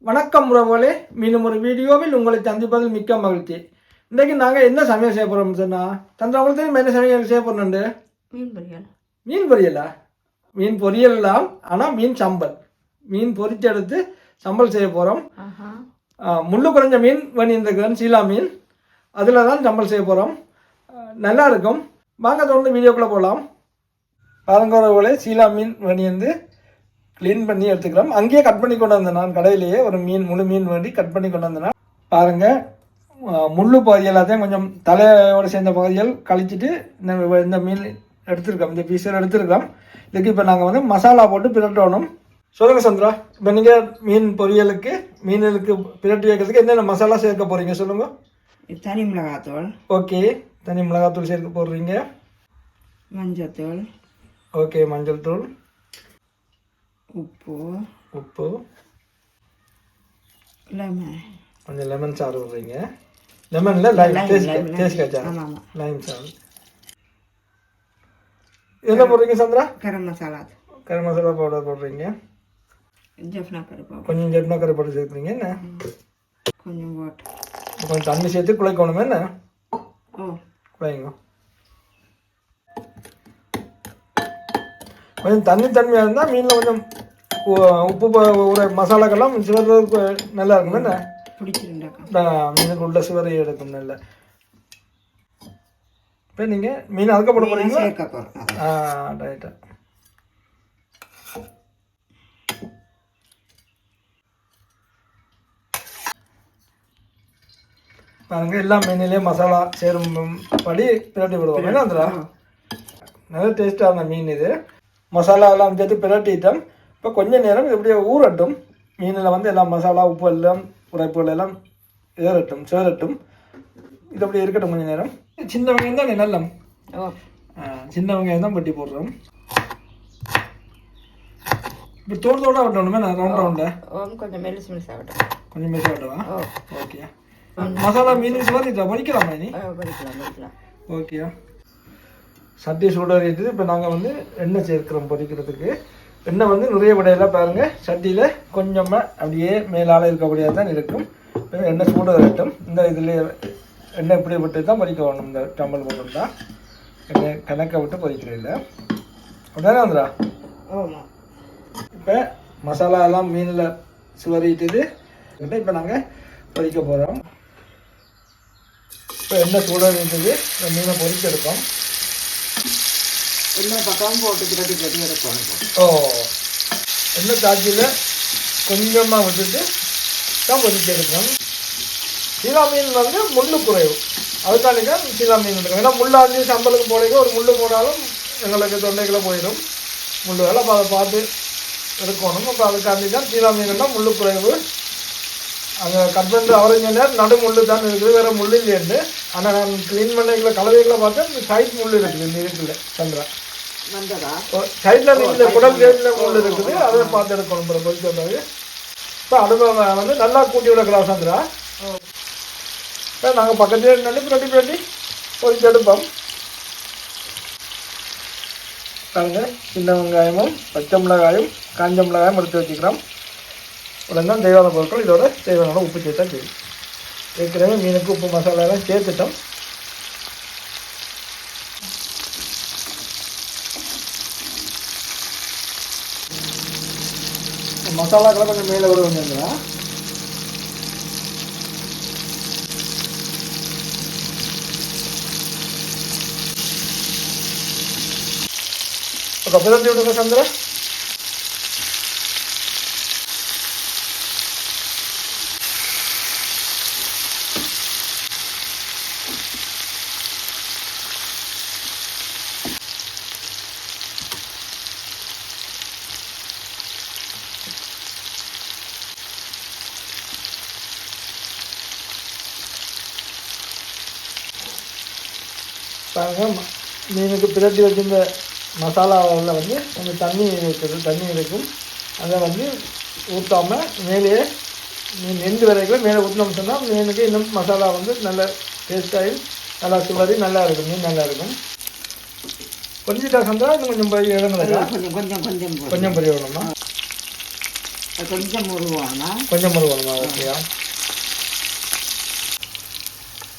வணக்கம் உறவுகளே, மீண்டும் ஒரு வீடியோவில் உங்களை சந்திப்பதில் மிக்க மகிழ்ச்சி. இன்றைக்கு நாங்கள் என்ன சமையல் செய்ய போகிறோம் சொன்னால், உங்களுக்கு தெரியும் என்ன சமையல் செய்ய போகிறோண்டு? மீன் பொரியல். மீன் பொரியலா? மீன் பொரியல் தான், ஆனால் மீன் சம்பல். மீன் பொரிச்சு எடுத்து சம்பல் செய்ய போகிறோம். முள்ளு குறைஞ்ச மீன் பண்ணியிருந்துக்கிறேன், சீலா மீன். அதில் தான் சம்பல் செய்ய போகிறோம். நல்லா இருக்கும். வாங்க தொடர்ந்து வீடியோக்குள்ளே போகலாம். பாருங்க உறவுகளே, சீலா மீன் பண்ணியிருந்து க்ளீன் பண்ணி எடுத்துக்கிறோம். அங்கேயே கட் பண்ணி கொண்டு வந்தேன். நான் கடையிலேயே ஒரு முழு மீன் வேண்டி கட் பண்ணி கொண்டு வந்தேன். பாருங்கள், முள்ளு பகுதி எல்லாத்தையும் கொஞ்சம் தலையோடு சேர்ந்த பகுதிகள் கழிச்சிட்டு இந்த மீன் எடுத்துருக்கோம், இந்த பீஸில் எடுத்துருக்கோம். இதுக்கு இப்போ நாங்கள் மசாலா போட்டு பிரட்டணும். சொல்லுங்கள் சந்திரா, இப்போ நீங்கள் மீன் பொரியலுக்கு மீனுக்கு பிரட்டி வைக்கிறதுக்கு என்னென்ன மசாலா சேர்க்க போகிறீங்க சொல்லுங்கள். தனி மிளகாத்தூள். ஓகே, தனி மிளகாத்தூள் சேர்க்க போடுறீங்க. மஞ்சத்தூள். ஓகே, மஞ்சள் தூள். உப்பு. லெமன். கொஞ்சம் லெமன் சாறு விடுறீங்க. லெமனில் டேஸ்ட் லைம் சாறு. என்ன போடுறீங்க சந்திரா? கரம் மசாலா. கரம் மசாலா பவுடர் போடுறீங்க. ஜெஃப்னா கறி பவுடர். கொஞ்சம் ஜெஃப்னா கறி பவுடர் சேர்க்குறீங்க. என்ன கொஞ்சம் போட்டு கொஞ்சம் தண்ணி சேர்த்து குழைக்கணுமே. என்ன குழைங்க. கொஞ்சம் தண்ணியாக இருந்தால் மீனில் கொஞ்சம் உப்பு மசாலாக்கெல்லாம் சிவறதுக்கு நல்லா இருக்கும். என்ன மீனுக்கு உள்ள சிவரை எடுக்கும் நல்லா. இப்போ நீங்கள் மீன் அதுக்க போட போகிறீங்களா? ரைட்டா. பாருங்க, எல்லா மீனிலேயே மசாலா சேரும் படி பிரட்டி விடுவோம். என்ன வந்துடா நல்ல டேஸ்டான மீன் இது. மசாலா எல்லாம் சேர்த்து பிரட்டிட்டோம். இப்போ கொஞ்சம் நேரம் இப்படியே ஊறட்டும். மீனில் எல்லாம் மசாலா உப்பு எல்லாம் உரைப்புகள் எல்லாம் சேரட்டும். இது அப்படியே இருக்கட்டும் கொஞ்சம் நேரம். சின்ன வெங்காயம் தான் நல்லம். சின்ன வெங்காயம் தான் வெட்டி போடுறோம். இப்போ தோட்டோட விட்டணுமே ரவுண்டா கொஞ்சம் மெலிசாகட்டும். கொஞ்சம் மெலிசாகட்டுமா? ஓகே. மசாலா மீன் பொரிக்கலாமா நீ? ஓகே. சட்டி சூடாகிட்டு இப்போ நாங்கள் எண்ணெய் சேர்க்கிறோம் பொரிக்கிறதுக்கு. எண்ணெய் நிறைய விடையெல்லாம் பாருங்கள், சட்டியில் கொஞ்சமாக அப்படியே மேலால் இருக்கக்கூடியது தான் இருக்கும். எண்ணெய் சூட வரட்டும். இந்த இதில் எண்ணெய் இப்படி விட்டு தான் பொரிக்க வேணும். இந்த சம்பல் போட்டுருந்தா எண்ணெய் கணக்கை விட்டு பொரிக்கிறதில்ல. அப்படிதானே வந்துடா? இப்போ மசாலா எல்லாம் மீனில் சுவரிட்டுது. இப்போ நாங்கள் பொரிக்க போகிறோம். இப்போ எண்ணெய் சூடாக இருந்தது, இந்த மீனை பொரிச்செடுப்போம். எல்லா பக்கமும் போட்டு பிரட்டி எடுப்போம். எண்ணெய் காய்ச்சியில் கொஞ்சமாக விட்டுட்டு தான் பொரிச்சு எடுக்கணும். சீலா மீன் முள்ளு குறைவு, அதுக்காண்டி தான் சீலா மீன் எடுக்கணும். ஏன்னா முள்ளாஞ்சி சம்பளுக்கு போடைக்கு ஒரு முள்ளு போனாலும் எங்களுக்கு தொண்டைக்குள்ளே போயிடும் முள்ளு. வேலை அப்போ அதை பார்த்து எடுக்கணும். அப்போ அதுக்காண்டி தான் சீலா மீன்லாம் முள்ளு குறைவு. அங்கே கட் பண்ணி அவரைஞ்ச நேரம் நடு முள்ளு தான் இருக்குது, வேறு முள்ளு இல்லைன்னு. ஆனால் நான் க்ளீன் பண்ணிக்கல கலவைகளை பார்த்தா இந்த சைட் முள்ளு இருக்குது. இந்த இருக்குல்ல சந்திரா சைடில் இந்த குடல் கேட்டில் முள்ளு இருக்குது, அதை பார்த்து எடுக்கணும். பொறிச்சு வந்தாங்க. இப்போ அடுப்பை நல்லா கூட்டி விடக்கலாம் சந்திரா. இப்போ நாங்கள் பக்கத்துலேயே நல்ல பிரட்டி பொறிச்சு எடுப்போம். நாங்கள் சின்ன வெங்காயமும் பச்சை மிளகாயும் காஞ்ச மிளகாயும் எடுத்து வச்சுக்கிறோம். உடனே தான் தேவையான பொருட்கள் இதோட தேவையான உப்பு சேர்த்தா சரி. ஏற்கனவே மீனுக்கு உப்பு மசாலாலாம் சேர்த்துட்டோம். மசாலாக்கெல்லாம் கொஞ்சம் மேலே விட வேண்டியதுங்களா? இப்போ பிரட்டி விடுங்க சந்திர. மீனுக்கு பிரட்டி வச்சிருந்த மசாலாவில் கொஞ்சம் தண்ணி இருக்கும். அதை ஊற்றாமல் மேலேயே மீன் நெண்டு வரைக்கும் மேலே ஊற்றினோம் சொன்னால் மீனுக்கு இன்னும் மசாலா நல்ல டேஸ்டாகி நல்லா சுவரி நல்லா இருக்கும். மீன் நல்லா இருக்கும். கொஞ்சம் சந்தா இன்னும் கொஞ்சம் இடங்களா கொஞ்சம் பொரிய வேணுமா? கொஞ்சம் முருவானா கொஞ்சம் முருகணுமா? ஓகேயா.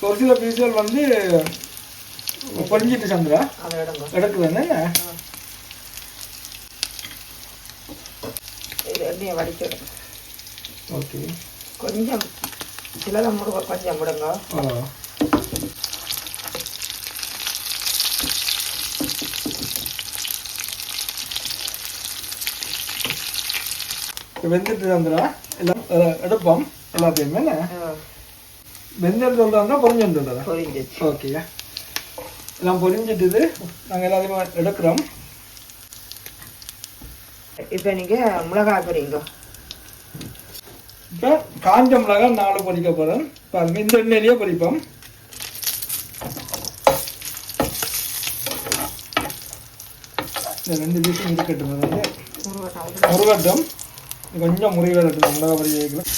ஒரு சில பீஸுகள் வந்து பொரிஞ்சிட்டு சந்திரா அதை எடுங்க. எடுக்குதுன்னு இது எண்ணெயை வடிச்சிடுங்க. ஓகே. கொஞ்சம் சிலதை முருக கொஞ்சம் விடுங்க. வெந்துட்டு சந்திரா எல்லாம் எடுப்போம் எல்லாத்தையுமே. வெந்தது சொல்கிறாங்க பொரிஞ்சு சொல்கிறதா? பொரிஞ்சிச்சு. ஓகே. எல்லாம் பொரிஞ்சிட்டுது. நாங்கள் எல்லாத்தையுமே எடுக்கிறோம். இப்போ நீங்கள் மிளகாய் பொரிங்க. இப்போ காஞ்ச மிளகாய் 4 பொரிக்க போகிறோம். பாருங்கள், இந்த எண்ணெயிலேயே பொரிப்போம். இந்த 2 பீஸும் இருக்கட்டும். வந்து முருகட்டும். கொஞ்சம் முறிவு இருக்கட்டும். மிளகாய் பொரிய வைக்கலாம்.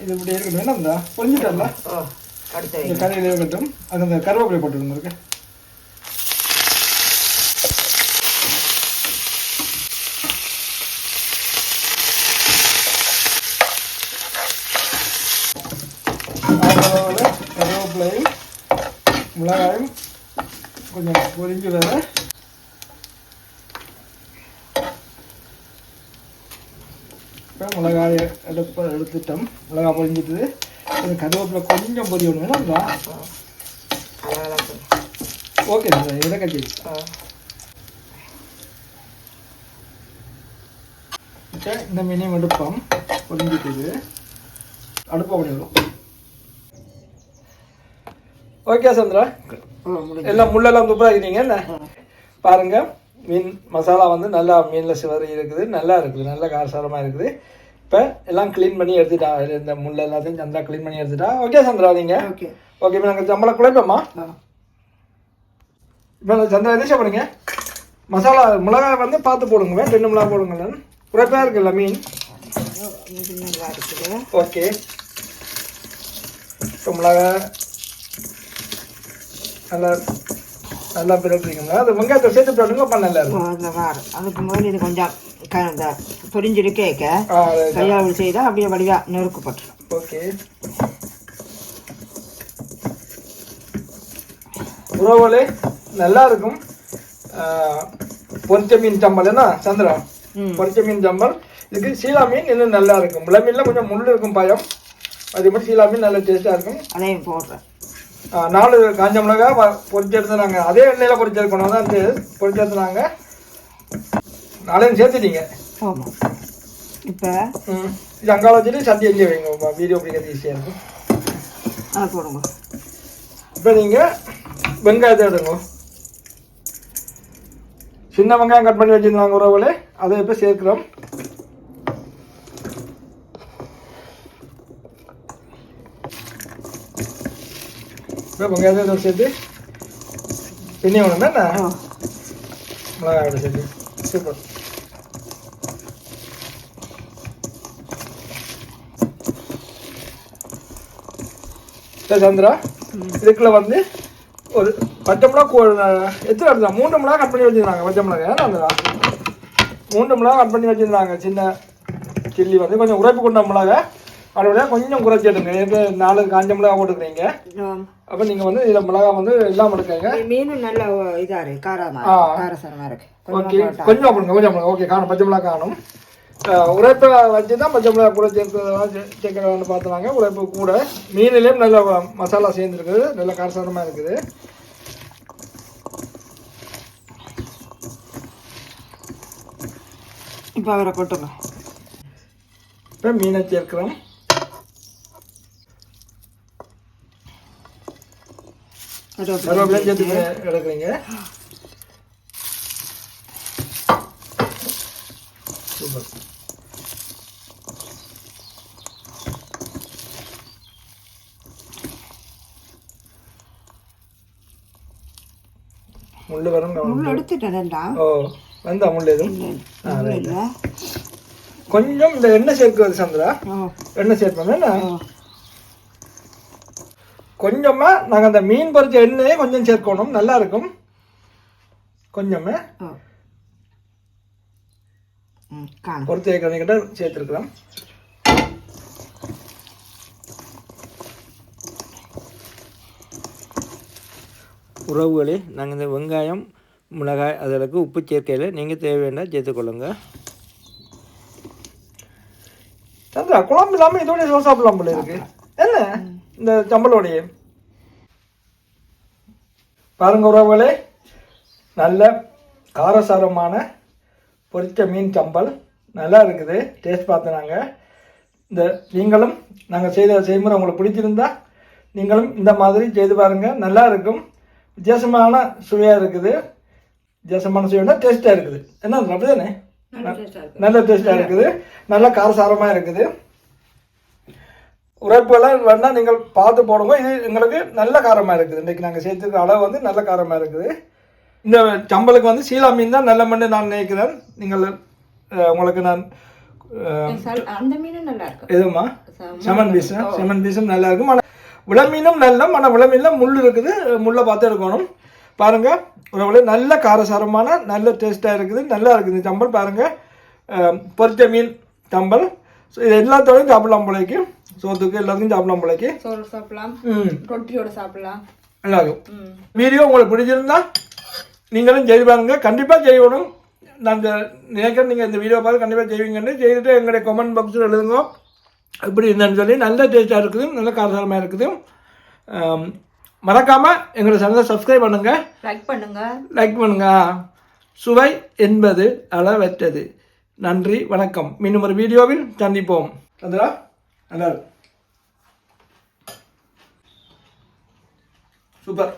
இது இப்படி இருக்கட்டும். என்ன இருந்தா பொரிஞ்சிட்டல இந்த கரையிலே இருக்கட்டும். அது அந்த கருவேப்பிலை போட்டுருங்க இருக்கு. கருவேப்பிலையும் மிளகாயும் கொஞ்சம் பொரிஞ்சு வேற மிளகாய் எடுத்துட்டோம். மிளகாய் பொரிஞ்சிட்டு கருவேப்பிலை கொஞ்சம் பொரியணும். வேணும்ங்களா? ஓகே சார், இதில் கட்டி ஓகே. இந்த மீனையும் எடுப்போம். பொரிஞ்சிட்டு அடுப்பை பண்ணிடுவோம். ஓகே சந்திரா, எல்லாம் முள்ளெல்லாம் சூப்பராக இருக்கிறீங்க. என்ன பாருங்க, மீன் மசாலா வந்து நல்லா மீனில் சிவரி இருக்குது. நல்லா இருக்குது, நல்ல காரசாரமாக இருக்குது. இப்போ எல்லாம் க்ளீன் பண்ணி எடுத்துட்டா. இந்த முள் எல்லாத்தையும் சந்திரா க்ளீன் பண்ணி எடுத்துட்டா. ஓகே சந்திரா, நீங்கள் ஓகே. இப்போ நாங்கள் சம்பளம் குழைப்போம்மா. இப்போ சந்திரா என்ன பண்ணுங்க, மசாலா மிளகாய் வந்து பார்த்து போடுங்க. 2 மிளகா போடுங்க. குறைப்பாக இருக்குல்ல மீன். ஓகே. இப்போ மிளகாய் நல்லா நல்லா பிறப்பிங்க. அது வெங்காயத்தை சேர்த்து போடுங்க. நல்லா இருக்கும். அதுக்கு முதல்ல இது கொஞ்சம் இந்த பொரிஞ்சிட்டு கேட்க கையாளு செய்தால் அப்படியே வடிவாக நெருக்கப்பட்டுரும். ஓகே. உறவுகளே, நல்லா இருக்கும். பொரிச்ச மீன் சம்பல் என்ன சந்திரா? பொரிச்ச மீன் சம்பல். இதுக்கு சீலா மீன் இன்னும் நல்லா இருக்கும். முளை மீனில் கொஞ்சம் முள் இருக்கும் பயம். அதே மாதிரி சீலா மீன் நல்ல டேஸ்ட்டாக இருக்கும். அதையும் போடுறேன். 4 காஞ்ச மிளகாய் பொரிச்சு எடுத்துனாங்க. அதே எண்ணெயில் பொரிச்சு எடுக்கணும் தான் பொரிச்சு எடுத்துனாங்க. 4 சேர்த்துட்டீங்க. ஆமாம். இப்போ இது அங்கால வச்சுட்டு சட்டி எங்கே வைங்க. வீடியோ பிடிக்கிறது ஈஸியாக இருக்கும். போடுங்க. இப்போ நீங்கள் வெங்காயத்தை எடுங்க. சின்ன வெங்காயம் கட் பண்ணி வச்சுருந்தாங்க உறவுகளே. அதை இப்போ சேர்க்குறோம். வெங்காயத்தை சேர்த்து பின்னி வேணும் என்ன மிளகாயோட சேர்த்து. சூப்பர். சந்திரா, இதுக்குள்ள வந்து ஒரு பச்சை மிளகா எத்தனை எடுத்தா? 3 மிளகா கட் பண்ணி வச்சுருந்தாங்க. பச்சை மிளகா சந்திரா 3 மிளகா கட் பண்ணி வச்சுருந்தாங்க. சின்ன சில்லி வந்து கொஞ்சம் உரைப்பு கொண்ட மிளகா. அதோட கொஞ்சம் குறைச்சி எடுங்க. 4 காஞ்ச மிளகா போட்டுக்கிறீங்க. அப்போ நீங்கள் வந்து இதில் மிளகா வந்து எல்லாம் எடுக்கங்க. மீனும் நல்ல இதாக இருக்குது, காரசாரமாக இருக்குது. ஓகே, கொஞ்சம் அப்படிங்க. கொஞ்சம் மிளகா ஓகே காணும். பச்சை மிளகா காணும். உரைப்பை வச்சு தான் பச்சை மிளகா கூட சேர்க்கிறதான்னு பார்த்துனாங்க. உரைப்பு கூட மீனிலேயும் நல்ல மசாலா சேர்ந்துருக்குது. நல்ல காரசாரமாக இருக்குது. இப்போ அவரை போட்டுங்க. இப்போ மீனை சேர்க்கிறோம். கருவேப்பிலை சேர்த்து எடுக்கிறீங்க. சூப்பர். முள்ளு வரும். முள்ளு எடுத்துட்டேன்டா. ஓ, வந்தா முள்ளு எதுவும் கொஞ்சம் இந்த எண்ணெய் சேர்க்கிறது சந்திரா. எண்ணெய் சேர்ப்போம். என்ன கொஞ்சமாக நாங்கள் அந்த மீன் பொரிச்ச எண்ணெயை கொஞ்சம் சேர்க்கணும். நல்லா இருக்கும். கொஞ்சமே காணும் ஒரு தேக்கரண்டிக்கிட்ட சேர்த்துருக்குறோம். உறவுகளே, நாங்கள் இந்த வெங்காயம் மிளகாய் அதற்கு உப்பு சேர்க்கையில் நீங்கள் தேவையான சேர்த்துக்கொள்ளுங்க. சந்திரா, குழம்பு இல்லாமல் இதோடைய சோறு சாப்பிடலாம் போல இருக்கு. என்ன இந்த சம்பளோடைய பாருங்க உறவுகளே, நல்ல காரசாரமான பொரிச்ச மீன் சம்பல் நல்லா இருக்குது. டேஸ்ட் பார்த்து நாங்கள் நீங்களும் நாங்கள் செய்த செய்முறை உங்களுக்கு பிடிச்சிருந்தா நீங்களும் இந்த மாதிரி செய்து பாருங்கள். நல்லா இருக்கும். வித்தியாசமான சுவையாக இருக்குது. வித்தியாசமான சுவையோட டேஸ்ட்டாக இருக்குது. என்ன அப்படி தானே? நல்ல டேஸ்ட்டாக இருக்குது. நல்ல காரசாரமாக இருக்குது. உரைப்புலாம் வேணால் நீங்கள் பார்த்து போடுங்க. இது எங்களுக்கு நல்ல காரமாக இருக்குது. இன்றைக்கி நாங்கள் சேர்த்துக்கிற அளவு வந்து நல்ல காரமாக இருக்குது. இந்த சம்பலுக்கு வந்து சீலா மீன் தான் நல்ல மண்ணு நான் நினைக்கிறேன். நீங்கள் உங்களுக்கு நான் அந்த மீனும் நல்லா இருக்கும். எதுமா செமன் பீஸும் நல்லா இருக்கும். ஆனால் விளமீனும் நல்ல ஆனால் விளமீனில் முள் இருக்குது. முள்ளை பார்த்து எடுக்கணும். பாருங்கள் ஒரு நல்ல காரசாரமான நல்ல டேஸ்ட்டாக இருக்குது. நல்லா இருக்குது இந்த சம்பல். பாருங்கள் பொரிச்ச மீன் சம்பல். ஸோ இது எல்லாத்தோடையும் சாப்பிடலாம் போலைக்கு. சோத்துக்கு எல்லாத்துக்கும் சாப்பிடலாம் போலைக்கு. சோறு சாப்பிடலாம், ரொட்டியோட சாப்பிடலாம், நல்லா இருக்கும். வீடியோ உங்களுக்கு பிடிச்சிருந்தா நீங்களும் செய்து பாருங்க. கண்டிப்பாக செய்யணும். நான் நினைக்கிறேன் நீங்கள் இந்த வீடியோ பார்த்து கண்டிப்பாக செய்வீங்கன்னு. செய்துட்டு எங்களுடைய கமெண்ட் பாக்ஸில் எழுதுங்க எப்படி என்னன்னு சொல்லி. நல்ல டேஸ்ட்டாக இருக்குது, நல்ல காரசாரமாக இருக்குது. மறக்காமல் எங்களை சேனலை சப்ஸ்கிரைப் பண்ணுங்கள், லைக் பண்ணுங்கள். சுவை என்பது அளவற்றது. நன்றி, வணக்கம். மீண்டும் ஒரு வீடியோவில் சந்திப்போம். சந்திரா, நல்லா சூப்பர்.